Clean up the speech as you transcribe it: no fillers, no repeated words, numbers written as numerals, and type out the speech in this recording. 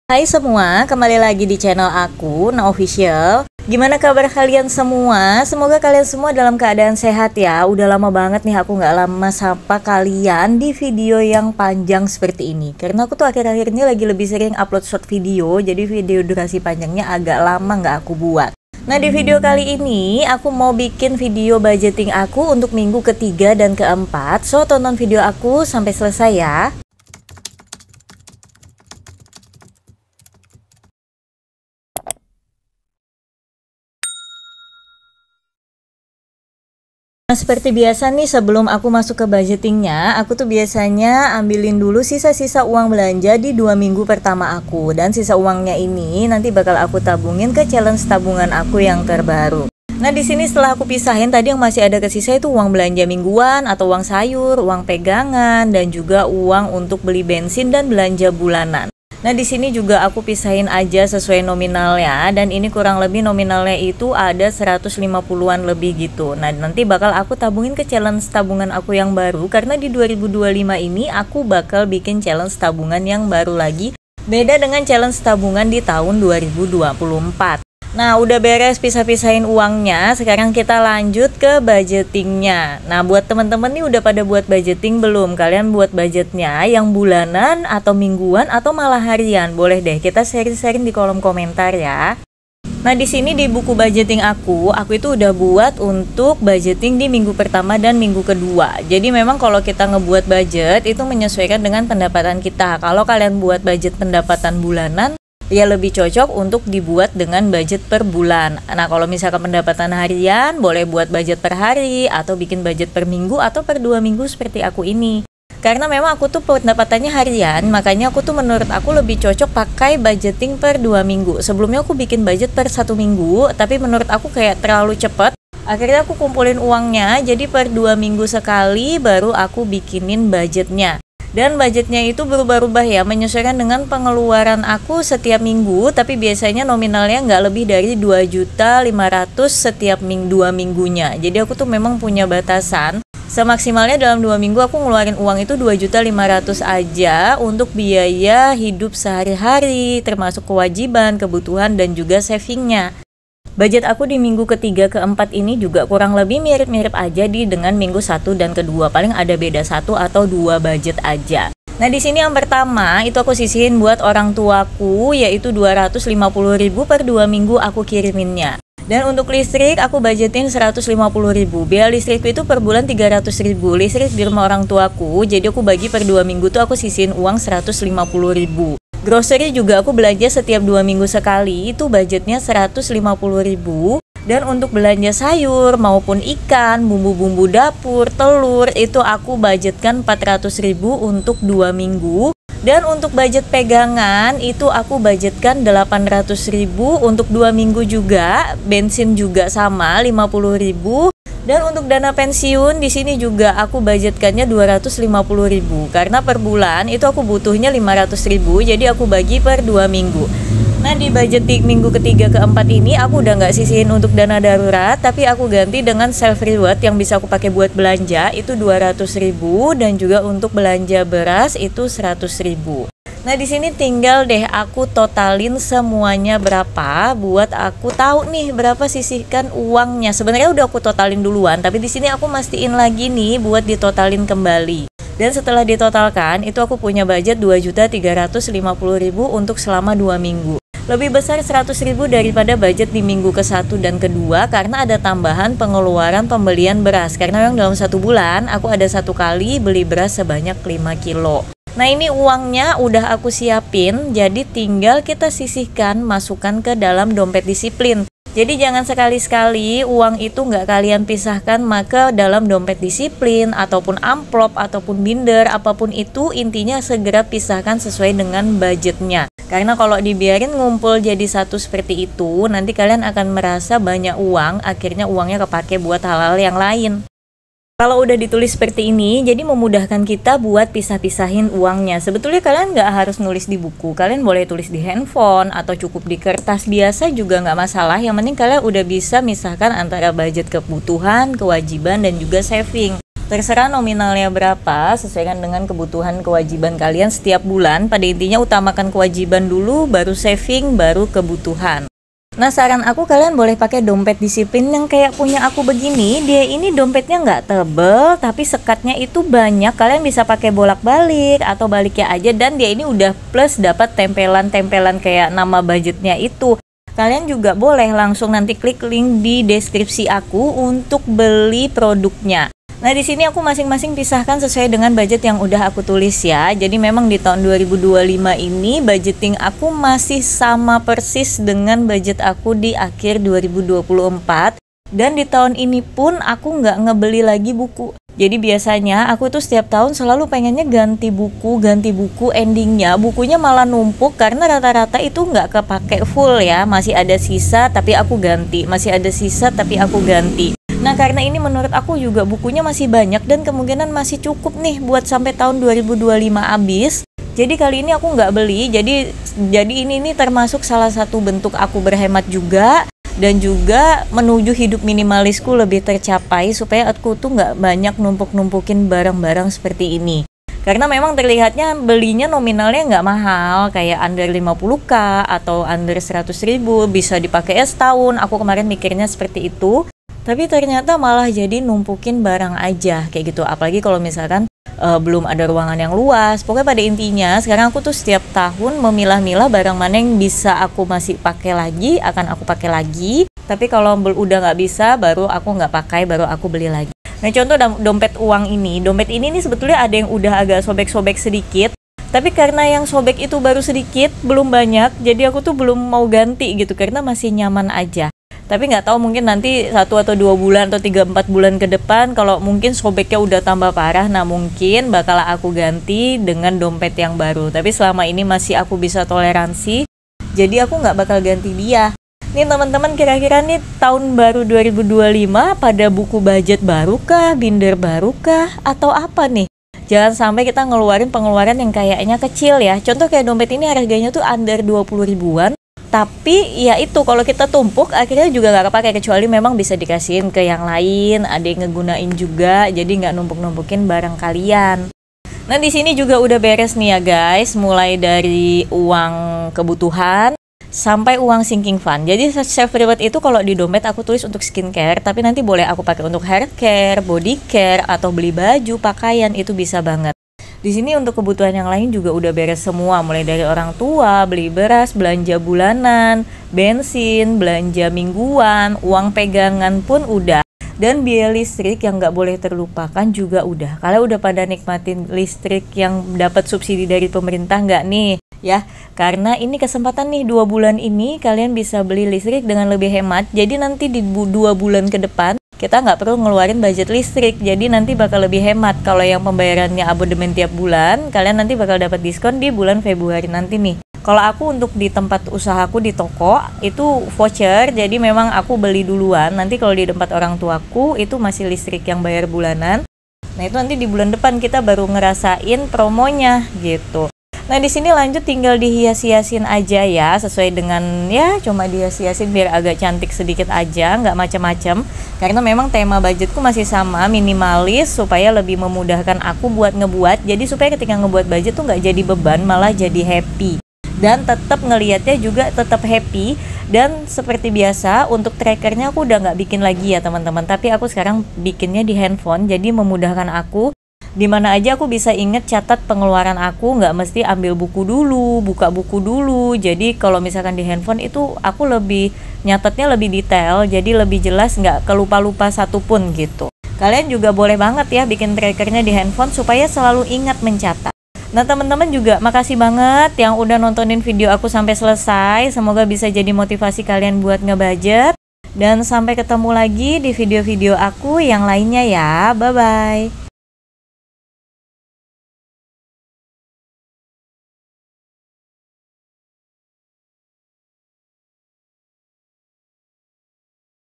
Hai semua, kembali lagi di channel aku, Nah Official. Gimana kabar kalian semua? Semoga kalian semua dalam keadaan sehat ya. Udah lama banget nih aku nggak lama sapa kalian di video yang panjang seperti ini. Karena aku tuh akhir-akhir ini lagi lebih sering upload short video, jadi video durasi panjangnya agak lama nggak aku buat. Nah, di video kali ini aku mau bikin video budgeting aku untuk minggu ketiga dan keempat. So, tonton video aku sampai selesai ya. Nah, seperti biasa nih, sebelum aku masuk ke budgetingnya, aku tuh biasanya ambilin dulu sisa-sisa uang belanja di 2 minggu pertama aku. Dan sisa uangnya ini nanti bakal aku tabungin ke challenge tabungan aku yang terbaru. Nah, di sini setelah aku pisahin, tadi yang masih ada ke sisa itu uang belanja mingguan atau uang sayur, uang pegangan, dan juga uang untuk beli bensin dan belanja bulanan. Nah, di sini juga aku pisahin aja sesuai nominalnya, dan ini kurang lebih nominalnya itu ada 150-an lebih gitu. Nah, nanti bakal aku tabungin ke challenge tabungan aku yang baru, karena di 2025 ini aku bakal bikin challenge tabungan yang baru lagi, beda dengan challenge tabungan di tahun 2024. Nah, udah beres pisah-pisahin uangnya, sekarang kita lanjut ke budgetingnya. Nah, buat teman-teman nih udah pada buat budgeting belum? Kalian buat budgetnya yang bulanan atau mingguan atau malah harian? Boleh deh kita sharing-sharing di kolom komentar ya. Nah, di sini di buku budgeting aku itu udah buat untuk budgeting di minggu pertama dan minggu kedua. Jadi memang kalau kita ngebuat budget itu menyesuaikan dengan pendapatan kita. Kalau kalian buat budget pendapatan bulanan, ya lebih cocok untuk dibuat dengan budget per bulan. Nah, kalau misalkan pendapatan harian, boleh buat budget per hari atau bikin budget per minggu atau per 2 minggu seperti aku ini. Karena memang aku tuh pendapatannya harian, makanya aku tuh menurut aku lebih cocok pakai budgeting per 2 minggu. Sebelumnya aku bikin budget per 1 minggu, tapi menurut aku kayak terlalu cepet. Akhirnya aku kumpulin uangnya, jadi per 2 minggu sekali baru aku bikinin budgetnya. Dan budgetnya itu berubah-ubah ya, menyesuaikan dengan pengeluaran aku setiap minggu, tapi biasanya nominalnya nggak lebih dari 2.500.000 setiap 2 minggunya. Jadi aku tuh memang punya batasan, semaksimalnya dalam 2 minggu aku ngeluarin uang itu 2.500.000 aja untuk biaya hidup sehari-hari, termasuk kewajiban, kebutuhan, dan juga savingnya. Budget aku di minggu ketiga keempat ini juga kurang lebih mirip-mirip aja dengan minggu 1 dan kedua. Paling ada beda 1 atau 2 budget aja. Nah, di sini yang pertama itu aku sisihin buat orang tuaku, yaitu 250.000 per 2 minggu aku kiriminnya. Dan untuk listrik aku budgetin 150.000. Biaya listrikku itu per bulan 300.000. Listrik di rumah orang tuaku, jadi aku bagi per 2 minggu tuh aku sisihin uang 150.000. Grocery juga aku belanja setiap 2 minggu sekali, itu budgetnya 150.000. Dan untuk belanja sayur maupun ikan, bumbu-bumbu dapur, telur, itu aku budgetkan 400.000 untuk 2 minggu. Dan untuk budget pegangan itu aku budgetkan 800.000 untuk 2 minggu juga. Bensin juga sama 50.000. Dan untuk dana pensiun di sini juga aku budgetkannya 250.000 karena per bulan itu aku butuhnya 500.000, jadi aku bagi per 2 minggu. Nah, di budget minggu ketiga keempat ini aku udah nggak sisihin untuk dana darurat, tapi aku ganti dengan self reward yang bisa aku pakai buat belanja itu 200.000, dan juga untuk belanja beras itu 100.000. Nah, di sini tinggal deh aku totalin semuanya berapa buat aku tahu nih berapa sisihkan uangnya. Sebenarnya udah aku totalin duluan, tapi di sini aku mastiin lagi nih buat ditotalin kembali. Dan setelah ditotalkan itu aku punya budget 2.350.000 untuk selama 2 minggu. Lebih besar 100.000 daripada budget di minggu ke-1 dan kedua karena ada tambahan pengeluaran pembelian beras. Karena memang dalam 1 bulan aku ada 1 kali beli beras sebanyak 5 kilo. Nah, ini uangnya udah aku siapin, jadi tinggal kita sisihkan, masukkan ke dalam dompet disiplin. Jadi jangan sekali-sekali uang itu nggak kalian pisahkan maka dalam dompet disiplin ataupun amplop ataupun binder, apapun itu intinya segera pisahkan sesuai dengan budgetnya. Karena kalau dibiarin ngumpul jadi satu seperti itu, nanti kalian akan merasa banyak uang, akhirnya uangnya kepake buat hal-hal yang lain. Kalau udah ditulis seperti ini, jadi memudahkan kita buat pisah-pisahin uangnya. Sebetulnya kalian nggak harus nulis di buku, kalian boleh tulis di handphone atau cukup di kertas biasa juga nggak masalah. Yang penting kalian udah bisa misahkan antara budget kebutuhan, kewajiban, dan juga saving. Terserah nominalnya berapa, sesuaikan dengan kebutuhan kewajiban kalian setiap bulan. Pada intinya utamakan kewajiban dulu, baru saving, baru kebutuhan. Nah, saran aku kalian boleh pakai dompet disiplin yang kayak punya aku begini. Dia ini dompetnya nggak tebel, tapi sekatnya itu banyak. Kalian bisa pakai bolak-balik atau baliknya aja. Dan dia ini udah plus dapat tempelan-tempelan kayak nama budgetnya itu. Kalian juga boleh langsung nanti klik link di deskripsi aku untuk beli produknya. Nah, di sini aku masing-masing pisahkan sesuai dengan budget yang udah aku tulis ya. Jadi memang di tahun 2025 ini budgeting aku masih sama persis dengan budget aku di akhir 2024. Dan di tahun ini pun aku nggak ngebeli lagi buku. Jadi biasanya aku tuh setiap tahun selalu pengennya ganti buku endingnya. Bukunya malah numpuk karena rata-rata itu nggak kepake full ya. Masih ada sisa tapi aku ganti. Masih ada sisa tapi aku ganti. Nah, karena ini menurut aku juga bukunya masih banyak dan kemungkinan masih cukup nih buat sampai tahun 2025 habis. Jadi kali ini aku nggak beli. Jadi ini termasuk salah satu bentuk aku berhemat juga. Dan juga menuju hidup minimalisku lebih tercapai supaya aku tuh nggak banyak numpuk-numpukin barang-barang seperti ini. Karena memang terlihatnya belinya nominalnya nggak mahal, kayak under 50k atau under 100.000, bisa dipakai setahun. Aku kemarin mikirnya seperti itu. Tapi ternyata malah jadi numpukin barang aja kayak gitu. Apalagi kalau misalkan belum ada ruangan yang luas. Pokoknya pada intinya sekarang aku tuh setiap tahun memilah-milah barang mana yang bisa aku masih pakai lagi, akan aku pakai lagi. Tapi kalau udah nggak bisa, baru aku nggak pakai, baru aku beli lagi. Nah, contoh dompet uang ini. Dompet ini nih sebetulnya ada yang udah agak sobek-sobek sedikit. Tapi karena yang sobek itu baru sedikit, belum banyak, jadi aku tuh belum mau ganti gitu karena masih nyaman aja. Tapi nggak tahu mungkin nanti 1 atau 2 bulan atau 3-4 bulan ke depan kalau mungkin sobeknya udah tambah parah, nah mungkin bakal aku ganti dengan dompet yang baru. Tapi selama ini masih aku bisa toleransi, jadi aku nggak bakal ganti dia. Nih teman-teman, kira-kira nih tahun baru 2025 pada buku budget baru kah, binder baru kah, atau apa nih? Jangan sampai kita ngeluarin pengeluaran yang kayaknya kecil ya. Contoh kayak dompet ini harganya tuh under 20 ribuan. Tapi ya itu kalau kita tumpuk akhirnya juga gak kepake, kecuali memang bisa dikasihin ke yang lain, ada yang ngegunain juga, jadi nggak numpuk-numpukin barang kalian. Nah, di sini juga udah beres nih ya guys, mulai dari uang kebutuhan sampai uang sinking fund. Jadi self reward itu kalau di dompet aku tulis untuk skincare, tapi nanti boleh aku pakai untuk hair care, body care, atau beli baju, pakaian, itu bisa banget. Di sini untuk kebutuhan yang lain juga udah beres semua, mulai dari orang tua, beli beras, belanja bulanan, bensin, belanja mingguan, uang pegangan pun udah. Dan biaya listrik yang nggak boleh terlupakan juga udah. Kalian udah pada nikmatin listrik yang dapat subsidi dari pemerintah nggak nih? Ya, karena ini kesempatan nih 2 bulan ini kalian bisa beli listrik dengan lebih hemat. Jadi nanti di 2 bulan ke depan kita nggak perlu ngeluarin budget listrik, jadi nanti bakal lebih hemat. Kalau yang pembayarannya abodemen tiap bulan, kalian nanti bakal dapat diskon di bulan Februari nanti nih. Kalau aku untuk di tempat usahaku di toko itu voucher, jadi memang aku beli duluan. Nanti kalau di tempat orang tuaku itu masih listrik yang bayar bulanan. Nah, itu nanti di bulan depan kita baru ngerasain promonya gitu. Nah, di sini lanjut tinggal dihias-hiasin aja ya, sesuai dengan ya cuma dihias-hiasin biar agak cantik sedikit aja, nggak macam-macam. Karena memang tema budgetku masih sama, minimalis, supaya lebih memudahkan aku buat ngebuat. Jadi supaya ketika ngebuat budget tuh nggak jadi beban, malah jadi happy. Dan tetap ngelihatnya juga tetap happy. Dan seperti biasa untuk trackernya aku udah nggak bikin lagi ya teman-teman, tapi aku sekarang bikinnya di handphone, jadi memudahkan aku. Dimana aja aku bisa inget catat pengeluaran aku, nggak mesti ambil buku dulu, buka buku dulu. Jadi kalau misalkan di handphone itu aku lebih nyatetnya lebih detail, jadi lebih jelas, nggak kelupa-lupa satupun gitu. Kalian juga boleh banget ya bikin trackernya di handphone supaya selalu ingat mencatat. Nah teman-teman juga makasih banget yang udah nontonin video aku sampai selesai. Semoga bisa jadi motivasi kalian buat ngebudget. Dan sampai ketemu lagi di video-video aku yang lainnya ya. Bye-bye.